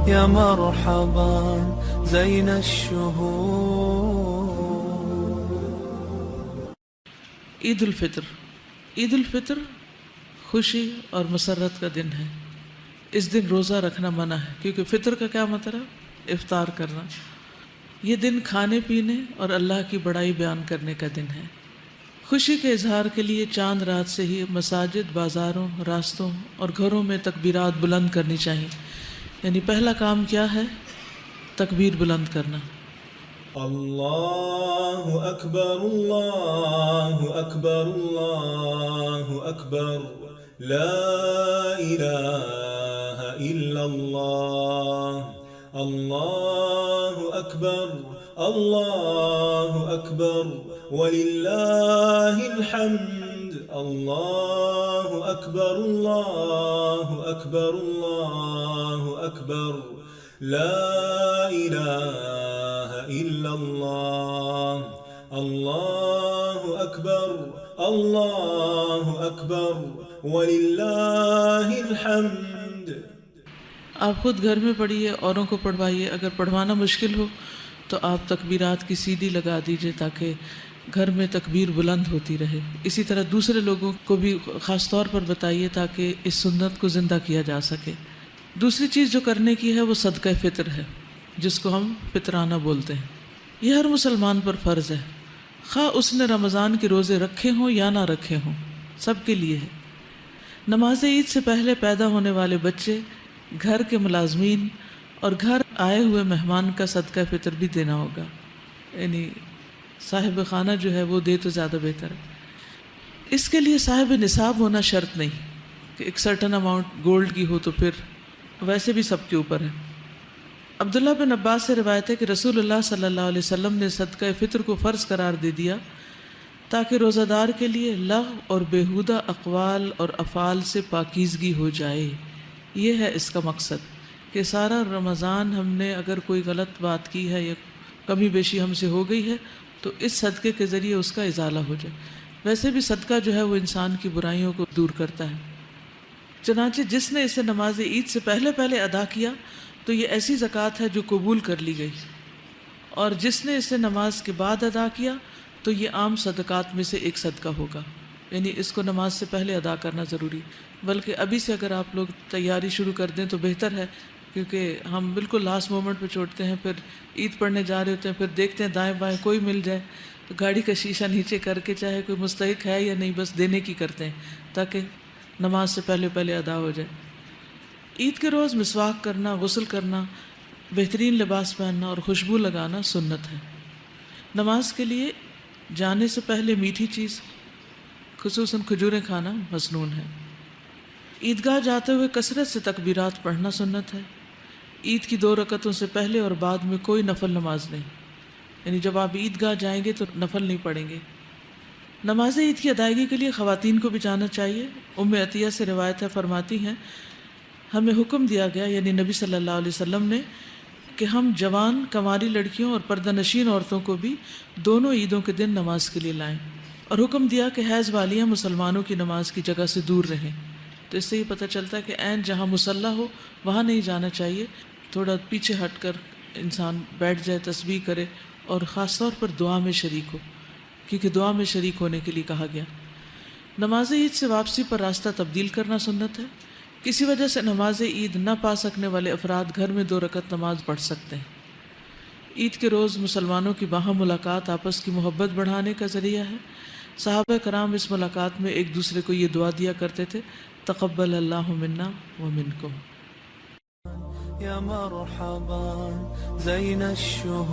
يا مرحبا زين الشهور. عید الفطر. عید الفطر خوشی اور مسرت کا دن ہے. اس دن روزہ رکھنا منع ہے، کیونکہ فطر کا کیا مطلب؟ افطار کرنا. یہ دن کھانے پینے اور اللہ کی بڑائی بیان کرنے کا دن ہے. خوشی کے اظہار کے لیے چاند رات سے ہی مساجد، بازاروں، راستوں اور گھروں میں تکبیرات بلند کرنی چاہیے. یعنی پہلا کام کیا ہے؟ تکبیر بلند کرنا. اللہ اکبر اللہ اکبر اللہ اکبر لا الہ الا اللہ. اللہ اکبر اللہ اکبر وللہ الحمد. اللہ اکبر اللہ اکبر اللہ اکبر لا الہ الا اللہ. اللہ اکبر اللہ اکبر وللہ الحمد. آپ خود گھر میں پڑھیے، اوروں کو پڑھوائیے. اگر پڑھوانا مشکل ہو تو آپ تکبیرات کی CD لگا دیجئے تاکہ گھر میں تکبیر بلند ہوتی رہے. اسی طرح دوسرے لوگوں کو بھی خاص طور پر بتائیے تاکہ اس سنت کو زندہ کیا جا سکے. دوسری چیز جو کرنے کی ہے وہ صدقہ فطر ہے، جس کو ہم فطرانہ بولتے ہیں. یہ ہر مسلمان پر فرض ہے، خواہ اس نے رمضان کے روزے رکھے ہوں یا نہ رکھے ہوں، سب کے لیے ہے. نماز عید سے پہلے پیدا ہونے والے بچے، گھر کے ملازمین اور گھر آئے ہوئے مہمان کا صدقہ فطر بھی دینا ہوگا. یعنی صاحب خانہ جو ہے وہ دے تو زیادہ بہتر ہے. اس کے لیے صاحب نصاب ہونا شرط نہیں کہ ایک سرٹن اماؤنٹ گولڈ کی ہو، تو پھر ویسے بھی سب کے اوپر ہے. عبداللہ بن عباس سے روایت ہے کہ رسول اللہ صلی اللہ علیہ وسلم نے صدقہ فطر کو فرض قرار دے دیا تاکہ روزہ دار کے لیے لغو اور بیہودہ اقوال اور افعال سے پاکیزگی ہو جائے. یہ ہے اس کا مقصد کہ سارا رمضان ہم نے اگر کوئی غلط بات کی ہے یا کمی بیشی ہم سے ہو گئی ہے تو اس صدقے کے ذریعے اس کا ازالہ ہو جائے. ویسے بھی صدقہ جو ہے وہ انسان کی برائیوں کو دور کرتا ہے. چنانچہ جس نے اسے نماز عید سے پہلے ادا کیا تو یہ ایسی زکوٰۃ ہے جو قبول کر لی گئی، اور جس نے اسے نماز کے بعد ادا کیا تو یہ عام صدقات میں سے ایک صدقہ ہوگا. یعنی اس کو نماز سے پہلے ادا کرنا ضروری، بلکہ ابھی سے اگر آپ لوگ تیاری شروع کر دیں تو بہتر ہے، کیونکہ ہم بالکل لاسٹ مومنٹ پہ چھوڑتے ہیں. پھر عید پڑھنے جا رہے ہوتے ہیں، پھر دیکھتے ہیں دائیں بائیں کوئی مل جائے تو گاڑی کا شیشہ نیچے کر کے چاہے کوئی مستحق ہے یا نہیں بس دینے کی کرتے ہیں تاکہ نماز سے پہلے ادا ہو جائے. عید کے روز مسواک کرنا، غسل کرنا، بہترین لباس پہننا اور خوشبو لگانا سنت ہے. نماز کے لیے جانے سے پہلے میٹھی چیز خصوصاً کھجوریں کھانا مسنون ہے. عیدگاہ جاتے ہوئے کثرت سے تکبیرات پڑھنا سنت ہے. عید کی 2 رکعتوں سے پہلے اور بعد میں کوئی نفل نماز نہیں، یعنی جب آپ عیدگاہ جائیں گے تو نفل نہیں پڑھیں گے. نماز عید کی ادائیگی کے لیے خواتین کو بھی جانا چاہیے. ام عطیہ سے روایت ہے، فرماتی ہیں ہمیں حکم دیا گیا، یعنی نبی صلی اللہ علیہ وسلم نے، کہ ہم جوان کنواری لڑکیوں اور پردہ نشین عورتوں کو بھی دونوں عیدوں کے دن نماز کے لیے لائیں، اور حکم دیا کہ حیض والیاں مسلمانوں کی نماز کی جگہ سے دور رہیں. تو اس سے یہ پتہ چلتا ہے کہ عین جہاں مصلی ہو وہاں نہیں جانا چاہیے، تھوڑا پیچھے ہٹ کر انسان بیٹھ جائے، تسبیح کرے اور خاص طور پر دعا میں شریک ہو، کیونکہ دعا میں شریک ہونے کے لیے کہا گیا. نماز عید سے واپسی پر راستہ تبدیل کرنا سنت ہے. کسی وجہ سے نماز عید نہ پا سکنے والے افراد گھر میں 2 رکعت نماز پڑھ سکتے ہیں. عید کے روز مسلمانوں کی باہم ملاقات آپس کی محبت بڑھانے کا ذریعہ ہے. صحابہ کرام اس ملاقات میں ایک دوسرے کو یہ دعا دیا کرتے تھے، تقبل اللہ منا ومنکم. يا مرحبا زين الشهور.